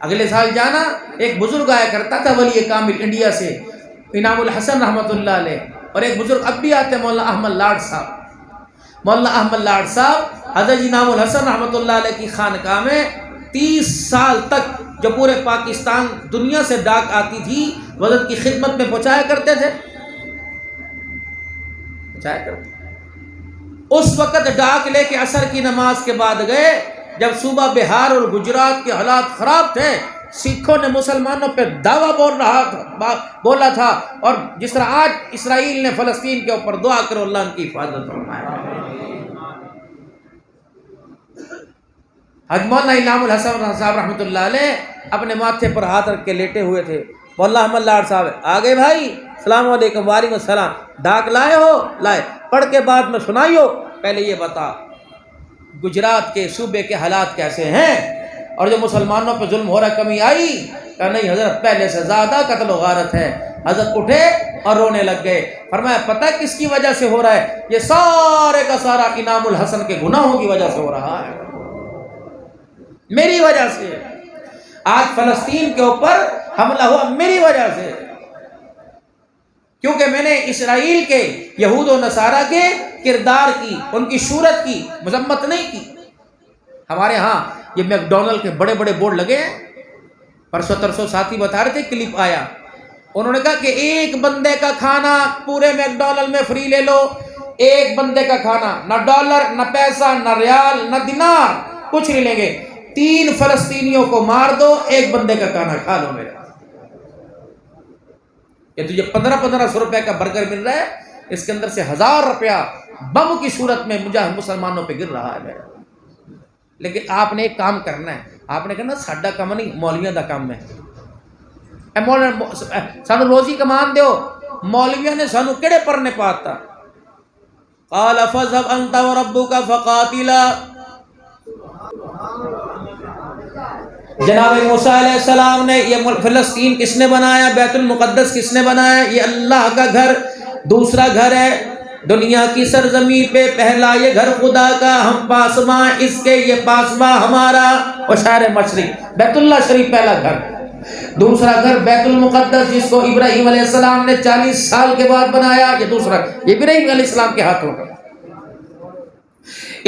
اگلے سال جانا. ایک بزرگ آیا کرتا تھا ولی کامل انڈیا سے، انعام الحسن رحمۃ اللہ علیہ، اور ایک بزرگ اب بھی آتے ہیں مولانا احمد لاڈ صاحب. مولانا احمد لاڈ صاحب حضرت انعام الحسن رحمۃ اللہ علیہ کی خانقاہ میں 30 سال تک جو پورے پاکستان دنیا سے ڈاک آتی تھی حضرت کی خدمت میں پہنچایا کرتے تھے. اس وقت ڈاک لے کے عصر کی نماز کے بعد گئے جب صوبہ بہار اور گجرات کے حالات خراب تھے. سکھوں نے مسلمانوں پہ دعویٰ بولا تھا، اور جس طرح آج اسرائیل نے فلسطین کے اوپر دعا کرو اللہ ان کی حفاظت فرمائے. حج مولانا انعام الحسن صاحب رحمۃ اللہ علیہ اپنے ماتھے پر ہاتھ رکھ کے لیٹے ہوئے تھے. مولانا احمد لاڈ صاحب آگے بھائی السلام علیکم. وعلیکم السلام. ڈاک لائے ہو؟ لائے. پڑھ کے بعد میں سنائیو. پہلے یہ بتا گجرات کے صوبے کے حالات کیسے ہیں، اور جو مسلمانوں پہ ظلم ہو رہا کمی آئی؟ کہا نہیں حضرت پہلے سے زیادہ قتل و غارت ہے. حضرت اٹھے اور رونے لگ گئے. فرمایا پتہ کس کی وجہ سے ہو رہا ہے؟ یہ سارے کا سارا انعام الحسن کے گناہوں کی وجہ سے ہو رہا ہے، میری وجہ سے. آج فلسطین کے اوپر حملہ ہوا میری وجہ سے، کیونکہ میں نے اسرائیل کے یہود و نصارہ کے کردار کی، ان کی صورت کی مذمت نہیں کی. ہمارے ہاں یہ میک ڈونلڈ کے بڑے بڑے بورڈ لگے ہیں. پرسوں ترسوں ساتھی بتا رہے تھے، کلپ آیا، انہوں نے کہا کہ ایک بندے کا کھانا پورے میک ڈونلڈ میں فری لے لو. ایک بندے کا کھانا، نہ ڈالر نہ پیسہ نہ ریال نہ دینار، کچھ نہیں لیں گے. 3 فلسطینیوں کو مار دو، ایک بندے کا کھانا کھا لو میرا. کہ تجھے 1500 روپے کا برگر مل رہا ہے، اس کے اندر سے 1000 روپیہ بم کی صورت میں مجاہد مسلمانوں پہ گر رہا ہے میرا. لیکن آپ نے ایک کام کرنا ہے. آپ نے کہنا ساڈا کام نہیں، مولویوں دا کام ہے. سانو روزی کمان دیو. مولویوں نے سانو کیڑے پرنے پاتا؟ قال فذهب انت وربك فقاتلا. جناب موسیٰ علیہ السلام نے یہ فلسطین کس نے بنایا؟ بیت المقدس کس نے بنایا؟ یہ اللہ کا گھر. دوسرا گھر ہے دنیا کی سرزمین پہ، پہلا یہ گھر خدا کا، ہم پاسباں اس کے، یہ پاسباں ہمارا. اور شہر مشرق بیت اللہ شریف پہلا گھر. دوسرا گھر بیت المقدس جس کو ابراہیم علیہ السلام نے 40 سال کے بعد بنایا. یہ دوسرا ابراہیم علیہ السلام کے ہاتھوں کا.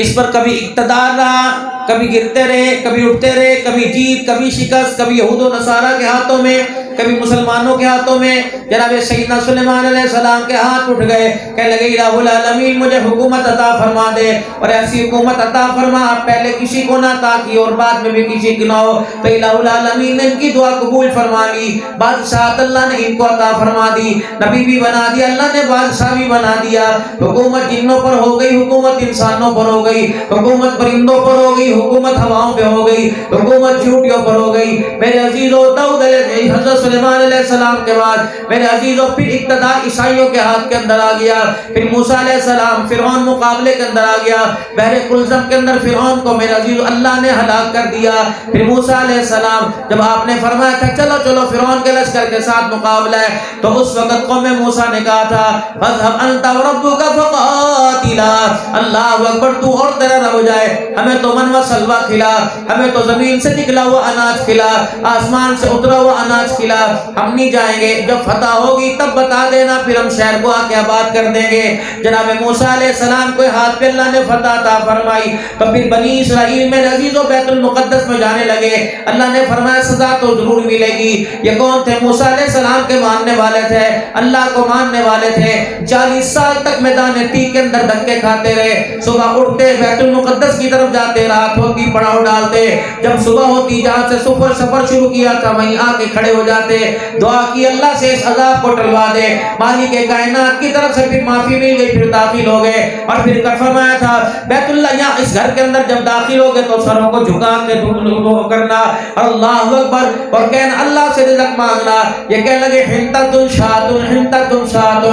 اس پر کبھی اقتدار رہا، کبھی گرتے رہے، کبھی اٹھتے رہے، کبھی جیت، کبھی شکست، کبھی یہود و نصارہ کے ہاتھوں میں، کبھی مسلمانوں کے ہاتھوں میں. جناب سیدنا سلیمان علیہ السلام کے ہاتھ اٹھ گئے، کہنے لگے الہ العالمین مجھے حکومت عطا فرما دے، اور ایسی حکومت عطا فرما پہلے کسی کو نہ عطا کی اور بعد میں بھی کسی کو نہ ہو. تو الہ العالمین نے ان کی دعا قبول فرما لی. بادشاہت اللہ نے ان کو عطا فرما دی، نبی بھی بنا دیا اللہ نے، بادشاہ بھی بنا دیا. حکومت جنوں پر ہو گئی، حکومت انسانوں پر ہو گئی، حکومت پرندوں پر ہو گئی، حکومت ہواؤں پہ ہو گئی، حکومت چوٹیوں پر ہو گئی. میرے عزیزو داؤد علیہ حضرت سلیمان علیہ السلام کے بعد میرے عزیزو پھر اقتدار عیسائیوں کے ہاتھ کے اندر آ گیا. پھر موسیٰ علیہ السلام فرعون مقابلے کے اندر آ گیا. بحر کلزم کے اندر فرعون کو میرے عزیزو اللہ نے ہلاک کر دیا. پھر موسیٰ علیہ السلام جب آپ نے فرمایا تھا چلو چلو فرعون کے لشکر کے ساتھ مقابلہ ہے، تو اس وقت قوم موسیٰ نے کہا تھا فَاذْهَبْ أَنْتَ وَرَبُّكَ فَقَاتِلَا. اللہ اکبر، تو اور تیرا رب ہو جائے، ہمیں تو من و سلوہ کھلا، ہمیں تو زمین سے نکلا ہوا اناج کھلا، آسمان سے اترا ہوا اناج کھلا. ہم نہیں جائیں گے، جب فتح ہوگی تب بتا دینا، پھر ہم شہر کو آ کے آباد کر دیں گے. جناب موسیٰ علیہ السلام کو ہاتھ پہ اللہ نے فتح عطا فرمائی. تو پھر بنی اسرائیل میں عزیزو بیت المقدس میں جانے لگے. اللہ نے فرمایا سزا تو ضرور ملے گی. یہ کون تھے؟ موسیٰ علیہ السلام کے ماننے والے تھے، اللہ کو ماننے والے تھے. 40 سال تک میدان تیہ کے اندر دھکے کھاتے رہے. صبح اٹھتے بیت المقدس کی طرف جاتے، رات ہوتی پڑاؤ ڈالتے. جب صبح ہوتی جہاں سے سفر شروع کیا تھا وہیں آ کے کھڑے ہو جاتے، دعا کی اللہ سے اس عذاب کو ٹلوا دے. مالک کائنات کی طرف سے پھر معافی مل گئی، پھر داخل ہو گئے. اور پھر کر فرمایا تھا بیت اللہ یہاں اس گھر کے اندر جب داخل ہو گئے تو سروں کو جھکا کے دعا کرنا اللہ اکبر، اور کہنا اللہ سے رزق مانگنا. یہ کہنے لگے حنطۃ شاۃ حنطۃ شاۃ،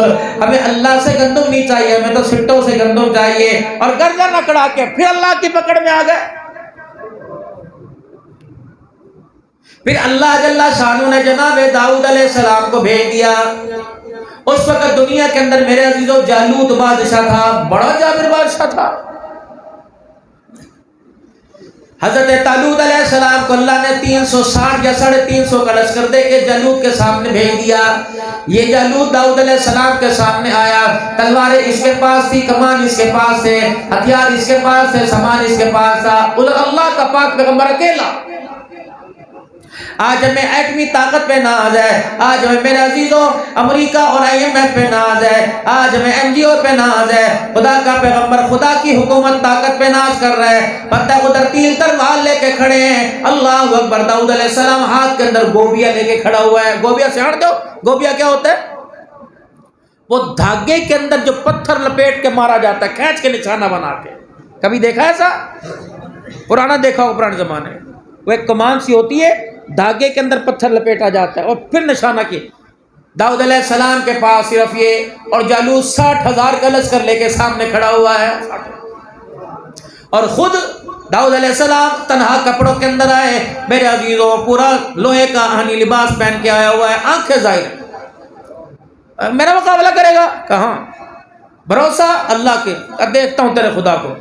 ہمیں اللہ سے گندم نہیں چاہیے، ہمیں تو سٹوں سے گندم چاہیے. اور گردن اکڑا کے پھر اللہ کی پکڑ میں آ گئے. پھر اللہ جل شانہ نے جناب داؤد علیہ السلام کو بھیج دیا. اس وقت دنیا کے اندر میرے عزیزو جالوت بادشاہ تھا، بڑا جابر بادشاہ تھا. حضرت طالوت علیہ السلام کو اللہ نے 360 یا 350 کا لشکر دے کے جالوت کے سامنے بھیج دیا. یہ جالوت داؤد علیہ السلام کے سامنے آیا. تلواریں اس کے پاس تھی، کمان اس کے پاس تھے، ہتھیار اس کے پاس تھے، سامان اس کے پاس تھا. ادھر اللہ کا پاک پیغمبر اکیلا. آج ہمیں ایٹمی طاقت پہ ناز ہے، آج ہمیں میرے عزیزوں امریکہ اور IMF پہ ناز ہے، آج ہمیں NGO پہ ناز ہے. خدا کا پیغمبر خدا کی حکومت طاقت پہ ناز کر رہے ہیں. پتہ ادھر تیر تلوار لے کے کھڑے ہیں. اللہ اکبر. داؤد علیہ السلام ہاتھ کے اندر گوبیا لے کے کھڑا ہوا ہے. گوبیا سے ہٹ دو. گوبیا کیا ہوتا ہے؟ وہ دھاگے کے اندر جو پتھر لپیٹ کے مارا جاتا ہے، کھینچ کے نشانہ بنا کے. کبھی دیکھا ہے ایسا؟ پرانا دیکھا ہو، پرانے زمانے میں. وہ ایک کمان سی ہوتی ہے، دھاگے کے اندر پتھر لپیٹا جاتا ہے اور پھر نشانہ کیا. داؤد علیہ السلام کے پاس صرف یہ اور جالوت 60,000 کا لشکر لے کے سامنے کھڑا ہوا ہے. اور خود داؤد علیہ السلام تنہا کپڑوں کے اندر آئے. میرے عزیزوں پورا لوہے کا آہنی لباس پہن کے آیا ہوا ہے، آنکھیں ظاہر. میرا مقابلہ کرے گا؟ کہاں. بھروسہ اللہ کے. دیکھتا ہوں تیرے خدا کو.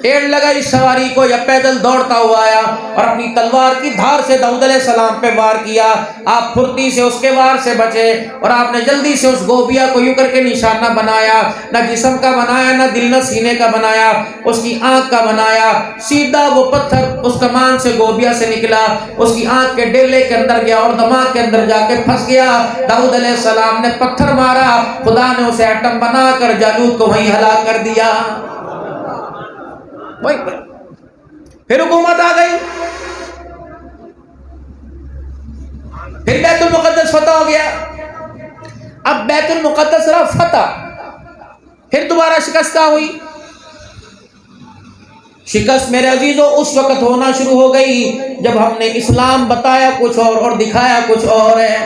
ڈیڑھ لگا اس سواری کو، یا پیدل دوڑتا ہوا آیا اور اپنی تلوار کی دھار سے داؤد علیہ السلام پہ وار کیا. آپ پھرتی سے اس کے وار سے بچے اور آپ نے جلدی سے اس گوبیا کو یوں کر کے نشانہ بنایا. نہ جسم کا بنایا، نہ دل نہ سینے کا بنایا، اس کی آنکھ کا بنایا. سیدھا وہ پتھر اس کمان سے گوبیا سے نکلا، اس کی آنکھ کے ڈیلے کے اندر گیا اور دماغ کے اندر جا کے پھنس گیا. داؤد علیہ السلام نے پتھر مارا، خدا نے اسے ایٹم بنا کر جالوت کو وہیں ہلاک کر دیا. پھر حکومت آ گئی. پھر بیت المقدس فتح ہو گیا. اب بیت المقدس رہا فتح. پھر دوبارہ شکست ہوئی. شکست میرے عزیزوں اس وقت ہونا شروع ہو گئی جب ہم نے اسلام بتایا کچھ اور دکھایا کچھ اور ہے.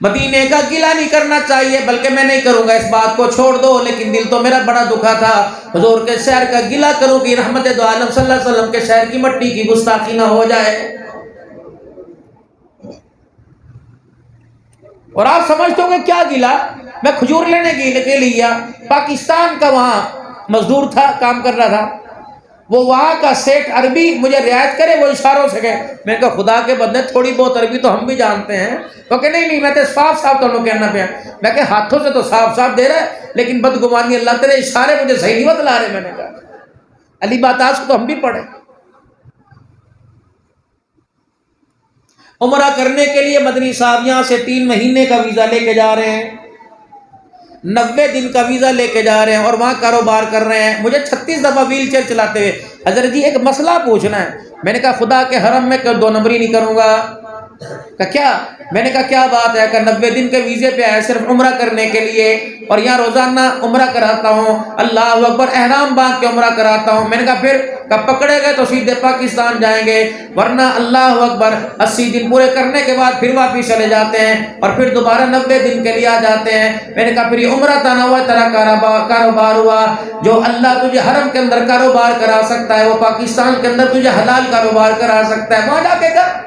مدینے کا گلہ نہیں کرنا چاہیے، بلکہ میں نہیں کروں گا، اس بات کو چھوڑ دو. لیکن دل تو میرا بڑا دکھا تھا حضور کے شہر کا گلہ کروں کہ رحمت دو عالم صلی اللہ علیہ وسلم کے شہر کی مٹی کی گستاخی نہ ہو جائے. اور آپ سمجھتے ہو کہ کیا گلہ؟ میں کھجور لینے کے لیے پاکستان کا وہاں مزدور تھا، کام کر رہا تھا. وہ وہاں کا سیٹ عربی مجھے رعایت کرے، وہ اشاروں سے گئے. میں کہا خدا کے بندے تھوڑی بہت عربی تو ہم بھی جانتے ہیں. تو کہ نہیں میں تو صاف صاف تو کہنا پیا. میں کہ ہاتھوں سے تو صاف صاف دے رہا ہے، لیکن بدگمانی اللہ تیرے اشارے مجھے صحیح نہیں بتلا رہے. میں نے کہا علی بات آج کو تو ہم بھی پڑھے. عمرہ کرنے کے لیے مدنی صاحب یہاں سے 3 مہینے کا ویزا لے کے جا رہے ہیں، 90 دن کا ویزا لے کے جا رہے ہیں اور وہاں کاروبار کر رہے ہیں. مجھے 36 دفعہ ویل چیئر چلاتے ہوئے حضرت جی ایک مسئلہ پوچھنا ہے. میں نے کہا خدا کے حرم میں 2 نمبری نہیں کروں گا. کہ کیا؟ میں نے کہا کیا بات ہے؟ کہ 90 دن کے ویزے پہ آئے صرف عمرہ کرنے کے لیے اور یہاں روزانہ عمرہ کراتا ہوں، اللہ اکبر، احرام باندھ کے عمرہ کراتا ہوں. میں نے کہا پھر کب پکڑے گئے تو سیدھے پاکستان جائیں گے، ورنہ اللہ اکبر 80 دن پورے کرنے کے بعد پھر واپس چلے جاتے ہیں اور پھر دوبارہ 90 دن کے لیے آ جاتے ہیں. میں نے کہا پھر یہ عمرہ تھا نہ ہوا تیرا کاروبار ہوا. جو اللہ تجھے حرم کے اندر کاروبار کرا سکتا ہے وہ پاکستان کے اندر تجھے حلال کاروبار کرا سکتا ہے. وہاں جا کے کر.